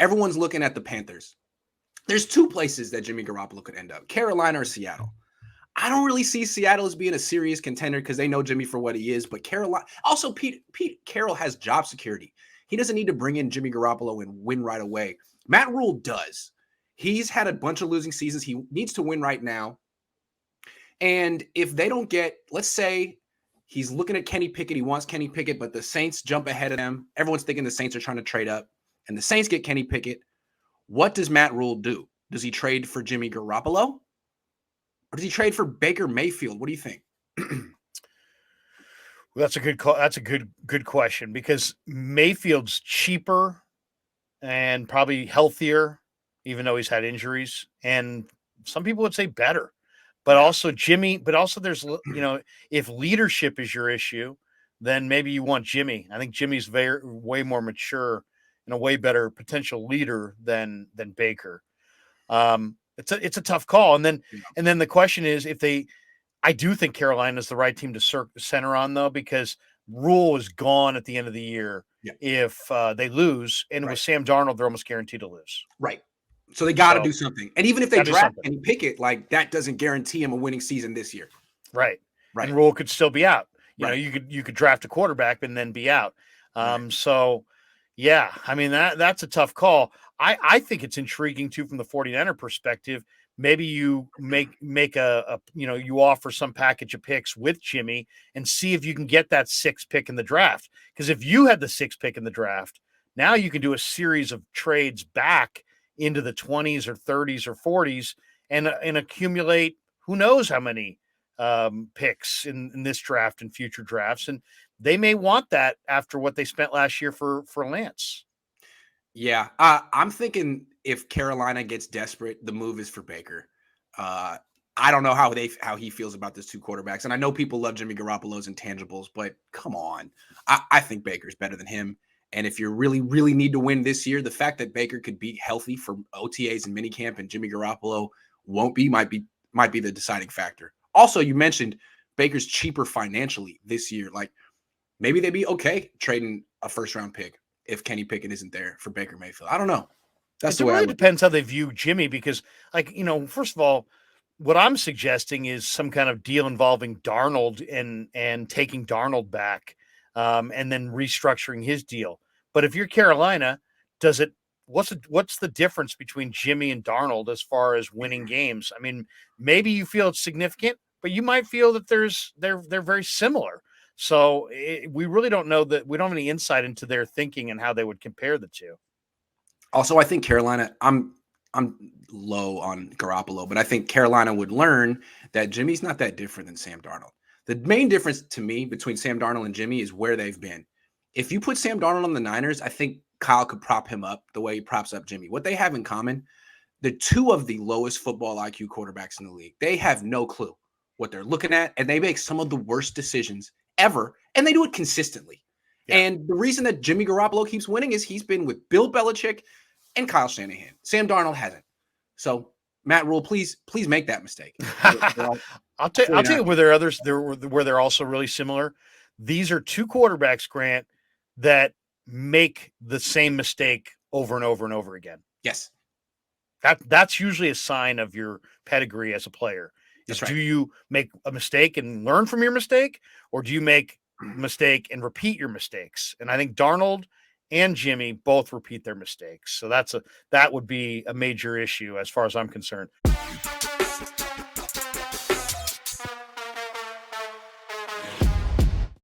everyone's looking at the Panthers. There's two places that Jimmy Garoppolo could end up, Carolina or Seattle. I don't really see Seattle as being a serious contender because they know Jimmy for what he is. But Carolina, also Pete Carroll has job security. He doesn't need to bring in Jimmy Garoppolo and win right away. Matt Rule does. He's had a bunch of losing seasons. He needs to win right now. And if they don't get, let's say he's looking at Kenny Pickett, he wants Kenny Pickett, but the Saints jump ahead of them. Everyone's thinking the Saints are trying to trade up, and the Saints get Kenny Pickett. What does Matt Rule do? Does he trade for Jimmy Garoppolo? Or does he trade for Baker Mayfield? What do you think? Well, that's a good call. That's a good question because Mayfield's cheaper and probably healthier, even though he's had injuries. And some people would say better. But also Jimmy, but also there's, if leadership is your issue, then maybe you want Jimmy. I think Jimmy's way more mature and a way better potential leader than Baker. It's a tough call. And then the question is I do think Carolina is the right team to center on though, because Rule is gone at the end of the year. Yeah. If they lose, and with Sam Darnold, they're almost guaranteed to lose. Right. So they got to do something. And even if they draft Kenny Pickett, like that doesn't guarantee him a winning season this year. Right. Right. And Rule could still be out. You could draft a quarterback and then be out. So yeah, I mean, that's a tough call. I think it's intriguing too, from the 49er perspective. Maybe you make you offer some package of picks with Jimmy and see if you can get that 6th pick in the draft. Because if you had the 6th pick in the draft, now you can do a series of trades back into the 20s or 30s or 40s and accumulate who knows how many picks in this draft and future drafts. And they may want that after what they spent last year for Lance. Yeah. I'm thinking if Carolina gets desperate, the move is for Baker. I don't know how he feels about these two quarterbacks. And I know people love Jimmy Garoppolo's intangibles, but come on. I think Baker's better than him. And if you really, really need to win this year, the fact that Baker could be healthy for OTAs and minicamp and Jimmy Garoppolo won't be, might be the deciding factor. Also, you mentioned Baker's cheaper financially this year. Like maybe they'd be okay trading a 1st-round pick if Kenny Pickett isn't there for Baker Mayfield. I don't know. It really depends how they view Jimmy because, first of all, what I'm suggesting is some kind of deal involving Darnold and taking Darnold back and then restructuring his deal. But if you're Carolina, what's the difference between Jimmy and Darnold as far as winning games? I mean, maybe you feel it's significant, but you might feel that they're very similar. So we really don't know that. We don't have any insight into their thinking and how they would compare the two. Also, I think Carolina, I'm low on Garoppolo, but I think Carolina would learn that Jimmy's not that different than Sam Darnold. The main difference to me between Sam Darnold and Jimmy is where they've been. If you put Sam Darnold on the Niners, I think Kyle could prop him up the way he props up Jimmy. What they have in common, they're two of the lowest football IQ quarterbacks in the league. They have no clue what they're looking at, and they make some of the worst decisions ever, and they do it consistently. Yeah. And the reason that Jimmy Garoppolo keeps winning is he's been with Bill Belichick and Kyle Shanahan. Sam Darnold hasn't. So, Matt Rule, please make that mistake. I'll tell you where they're also really similar. These are two quarterbacks, Grant, that make the same mistake over and over and over again. Yes. That's usually a sign of your pedigree as a player. Do you make a mistake and learn from your mistake, or do you make a mistake and repeat your mistakes? And I think Darnold and Jimmy both repeat their mistakes. So that would be a major issue as far as I'm concerned.